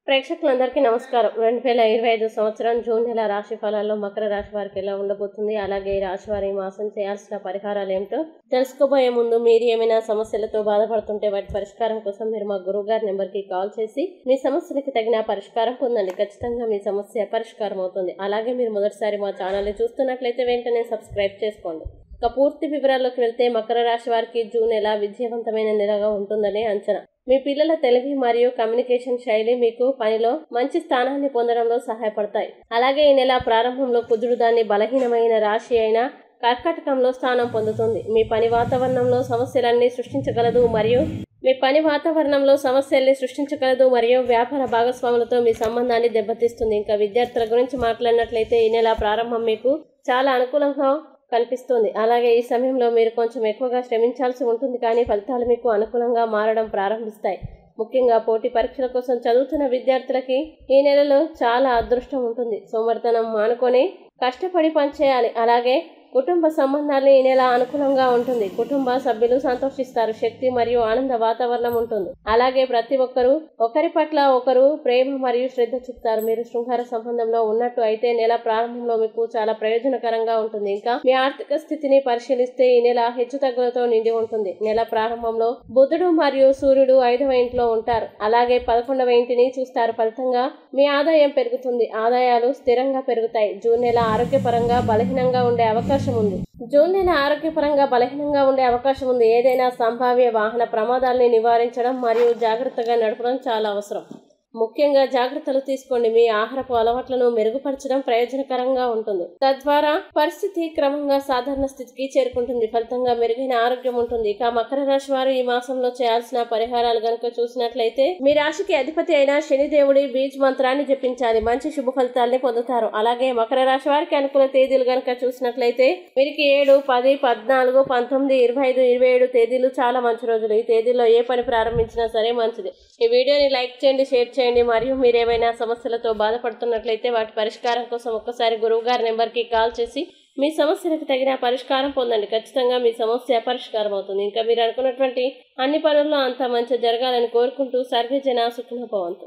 ప్రేక్షకులందరికీ నమస్కారం. 2025 సంవత్సరం జూన్ నెల రాశి ఫలాల్లో మకర రాశి వారికి ఎలా ఉండబోతుంది, అలాగే ఈ రాశి వారి ఈ మాసం చేయాల్సిన పరిహారాలు ఏమిటో తెలుసుకోబోయే ముందు మీరు ఏమైనా సమస్యలతో బాధపడుతుంటే వాటి పరిష్కారం కోసం మీరు మా గురువుగారి నెంబర్కి కాల్ చేసి మీ సమస్యలకి తగిన పరిష్కారం పొందండి. ఖచ్చితంగా మీ సమస్య పరిష్కారం అవుతుంది. అలాగే మీరు మొదటిసారి మా ఛానల్ని చూస్తున్నట్లయితే వెంటనే సబ్స్క్రైబ్ చేసుకోండి. ఇక పూర్తి వివరాల్లోకి వెళ్తే మకర రాశి వారికి జూన్ నెల విజయవంతమైన నెలగా ఉంటుందని అంచనా. మీ పిల్లల తెలివి మరియు కమ్యూనికేషన్ శైలి మీకు పనిలో మంచి స్థానాన్ని పొందడంలో సహాయపడతాయి. అలాగే ఈ నెల ప్రారంభంలో కుజుడు దాన్ని బలహీనమైన రాశి అయిన కర్కాటకంలో స్థానం పొందుతుంది. మీ పని వాతావరణంలో సమస్యలన్నీ సృష్టించగలదు మరియు వ్యాపార భాగస్వాములతో మీ సంబంధాన్ని దెబ్బతీస్తుంది. ఇంకా విద్యార్థుల గురించి మాట్లాడినట్లయితే ఈ నెల ప్రారంభం మీకు చాలా అనుకూలంగా కనిపిస్తుంది. అలాగే ఈ సమయంలో మీరు కొంచెం ఎక్కువగా శ్రమించాల్సి ఉంటుంది, కానీ ఫలితాలు మీకు అనుకూలంగా మారడం ప్రారంభిస్తాయి. ముఖ్యంగా పోటీ పరీక్షల కోసం చదువుతున్న విద్యార్థులకి ఈ నెలలో చాలా అదృష్టం ఉంటుంది. సోమరితనం మానుకొని కష్టపడి పనిచేయాలి. అలాగే కుటుంబ సంబంధాలు ఈ నెల అనుకూలంగా ఉంటుంది. కుటుంబ సభ్యులు సంతోషిస్తారు. శక్తి మరియు ఆనంద వాతావరణం ఉంటుంది. అలాగే ప్రతి ఒక్కరూ ఒకరి పట్ల ఒకరు ప్రేమ మరియు శ్రద్ధ చూపుతారు. మీరు శృంగార సంబంధంలో ఉన్నట్టు అయితే నెల ప్రారంభంలో మీకు చాలా ప్రయోజనకరంగా ఉంటుంది. ఇంకా మీ ఆర్థిక స్థితిని పరిశీలిస్తే ఈ నెల హెచ్చుతగ్గులతో నిండి ఉంటుంది. నెల ప్రారంభంలో బుధుడు మరియు సూర్యుడు 5వ ఇంట్లో ఉంటారు. అలాగే 11వ ఇంటిని చూస్తారు. ఫలితంగా మీ ఆదాయం పెరుగుతుంది. ఆదాయాలు స్థిరంగా పెరుగుతాయి. జూన్ నెల ఆరోగ్యపరంగా బలహీనంగా ఉండే అవకాశం ఉంది. ఏదైనా సంభావ్య వాహన ప్రమాదాలని నివారించడం మరియు జాగ్రత్తగా నడపడం చాలా అవసరం. ముఖ్యంగా జాగ్రత్తలు తీసుకోండి. మీ ఆహారపు అలవాట్లను మెరుగుపరచడం ప్రయోజనకరంగా ఉంటుంది. తద్వారా పరిస్థితి క్రమంగా సాధారణ స్థితికి చేరుకుంటుంది. ఫలితంగా మెరుగైన ఆరోగ్యం ఉంటుంది. ఇక మకర రాశి వారు ఈ మాసంలో చేయాల్సిన పరిహారాలు గనుక చూసినట్లయితే మీ రాశికి అధిపతి అయిన శనిదేవుడి బీజ్ మంత్రాన్ని జపించాలి. మంచి శుభ ఫలితాలని పొందుతారు. అలాగే మకర రాశి వారికి అనుకూల తేదీలు గనుక చూసినట్లయితే వీరికి 7, 10, 14, 19, 25, 27 తేదీలు చాలా మంచి రోజులు. ఈ తేదీల్లో ఏ పని ప్రారంభించినా సరే మంచిది. ఈ వీడియోని లైక్ చేయండి, షేర్ చేయండి. మరియు మీరు ఏమైనా సమస్యలతో బాధపడుతున్నట్లయితే వాటి పరిష్కారం కోసం ఒక్కసారి గురువుగారి నెంబర్కి కాల్ చేసి మీ సమస్యలకు తగిన పరిష్కారం పొందండి. ఖచ్చితంగా మీ సమస్య పరిష్కారం అవుతుంది. ఇంకా మీరు అనుకున్నటువంటి అన్ని పనుల్లో అంతా మంచి జరగాలని కోరుకుంటూ సర్వే జన సుఖినో భవంతు.